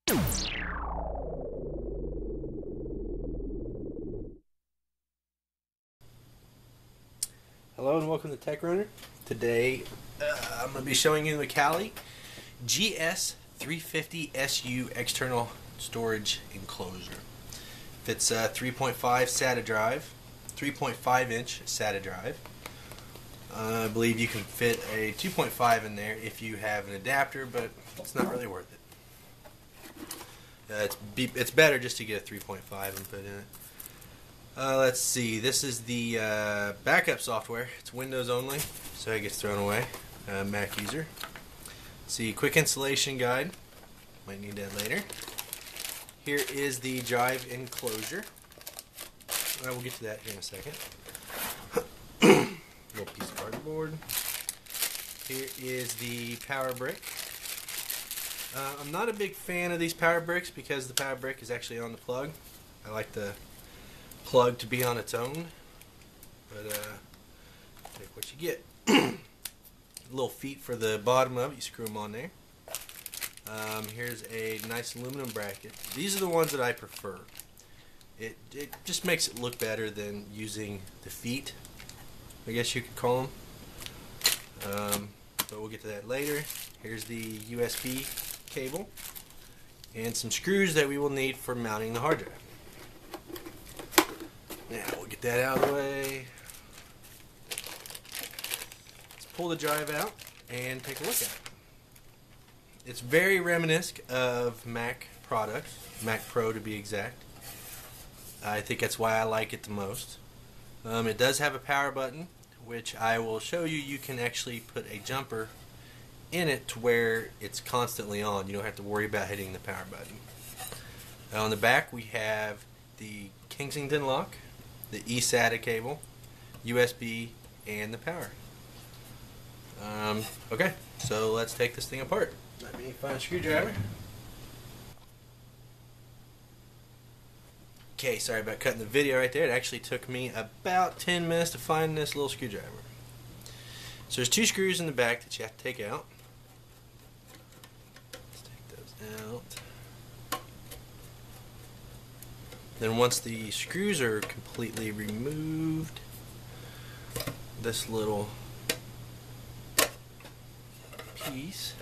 Hello and welcome to Tech Runner. Today I'm going to be showing you the Macally G-S350SU external storage enclosure. Fits a 3.5 SATA drive, 3.5 inch SATA drive. I believe you can fit a 2.5 in there if you have an adapter, but it's not really worth it. It's better just to get a 3.5 and put in it. Let's see, this is the backup software. It's Windows only, so it gets thrown away. Mac user. See, quick installation guide. Might need that later. Here is the drive enclosure. We'll get to that here in a second. Little piece of cardboard. Here is the power brick. I'm not a big fan of these power bricks because the power brick is actually on the plug. I like the plug to be on its own, but take what you get. Little feet for the bottom of it, you screw them on there. Here's a nice aluminum bracket. These are the ones that I prefer. It just makes it look better than using the feet, I guess you could call them. But we'll get to that later. Here's the USB cable and some screws that we will need for mounting the hard drive. Now we'll get that out of the way. Let's pull the drive out and take a look at it. It's very reminiscent of Mac products, Mac Pro to be exact. I think that's why I like it the most. It does have a power button, which I will show you. You can actually put a jumper in it to where it's constantly on. You don't have to worry about hitting the power button. Now on the back we have the Kensington lock, the eSATA cable, USB, and the power. Okay, so let's take this thing apart. Let me find a screwdriver. Okay, sorry about cutting the video right there. It actually took me about 10 minutes to find this little screwdriver. So there's two screws in the back that you have to take out. Let's take those out. Then once the screws are completely removed, this little piece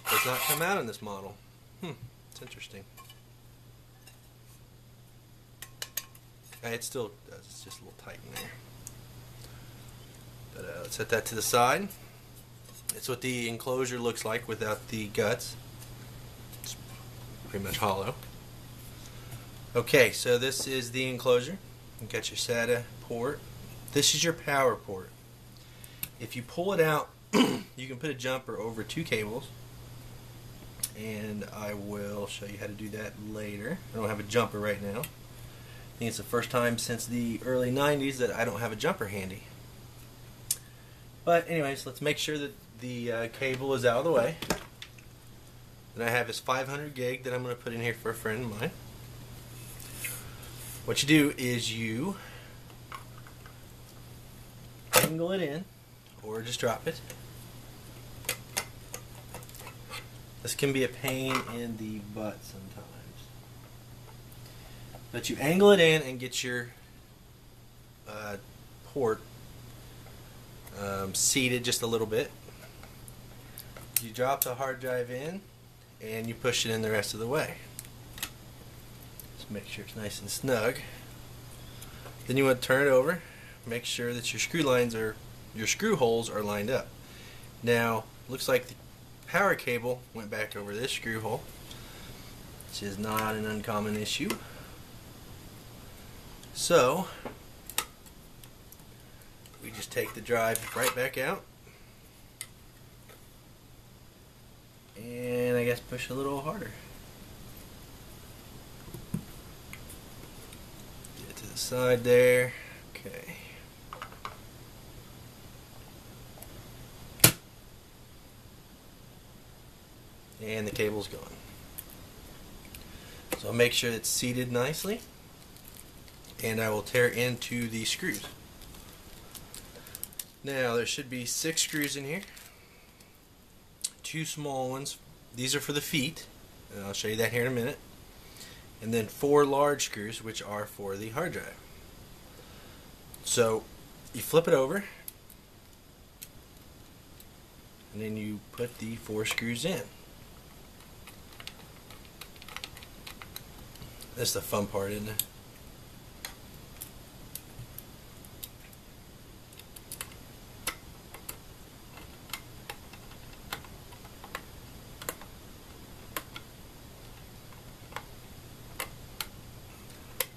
does not come out in this model. It's interesting. It still does, it's just a little tight in there. But let's set that to the side. It's what the enclosure looks like without the guts. It's pretty much hollow. Okay, so this is the enclosure. You got your SATA port. This is your power port. If you pull it out, you can put a jumper over two cables, and I will show you how to do that later. I don't have a jumper right now. I think it's the first time since the early 90s that I don't have a jumper handy. But anyways, let's make sure that the cable is out of the way. Then I have this 500 gig that I'm going to put in here for a friend of mine. What you do is you angle it in, or just drop it. This can be a pain in the butt sometimes. But you angle it in and get your port seated just a little bit. You drop the hard drive in and you push it in the rest of the way. Just make sure it's nice and snug. Then you want to turn it over. Make sure that your screw holes are lined up. Now, looks like the power cable went back over this screw hole, which is not an uncommon issue. So we just take the drive right back out and I guess push a little harder. Get it to the side there. Okay. And the cable's gone. So make sure it's seated nicely, and I will tear into the screws. Now there should be 6 screws in here. 2 small ones these are for the feet, and I'll show you that here in a minute. And then 4 large screws, which are for the hard drive. So you flip it over, and then you put the 4 screws in. That's the fun part, isn't it?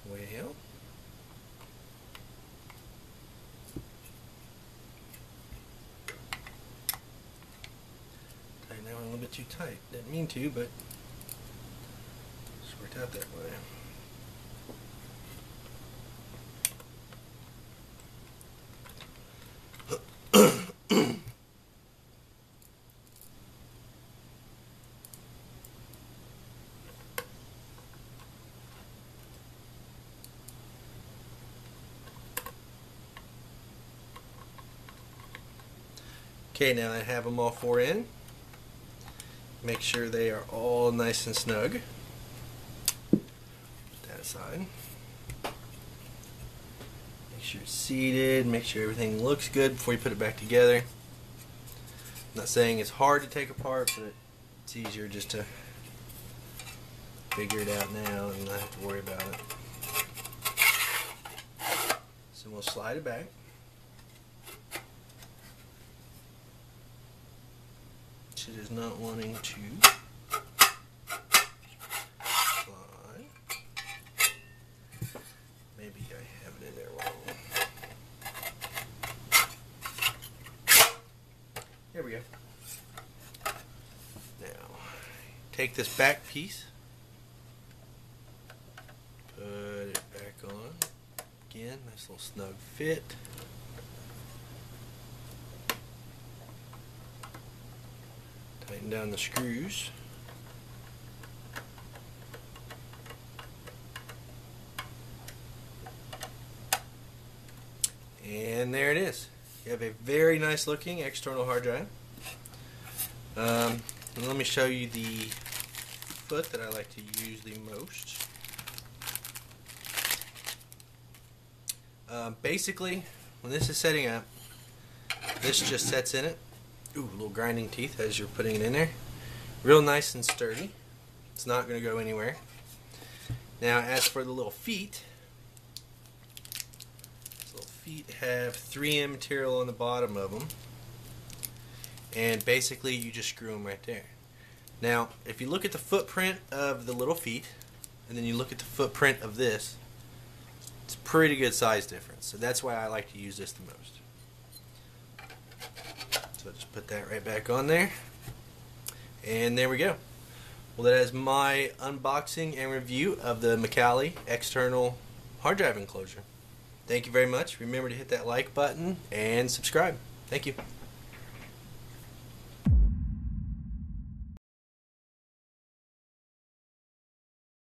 Well, tighten that one a little bit too tight. Didn't mean to, but it's worked out that way. Okay, now I have them all 4 in. Make sure they are all nice and snug. Put that aside. Make sure it's seated, make sure everything looks good before you put it back together. I'm not saying it's hard to take apart, but it's easier just to figure it out now and not have to worry about it. So we'll slide it back. It is not wanting to slide. Maybe I have it in there wrong. Here we go. Now, take this back piece, put it back on. Again, nice little snug fit. Tighten down the screws. And there it is. You have a very nice looking external hard drive. And let me show you the foot that I like to use the most. Basically, when this is setting up, this just sets in it. Ooh, little grinding teeth as you're putting it in there. Real nice and sturdy. It's not going to go anywhere. Now, as for the little feet, these little feet have 3M material on the bottom of them. And basically, you just screw them right there. Now, if you look at the footprint of the little feet, and then you look at the footprint of this, it's a pretty good size difference. So that's why I like to use this the most. So just put that right back on there, and there we go. Well, that is my unboxing and review of the Macally external hard drive enclosure. Thank you very much. Remember to hit that like button and subscribe. Thank you.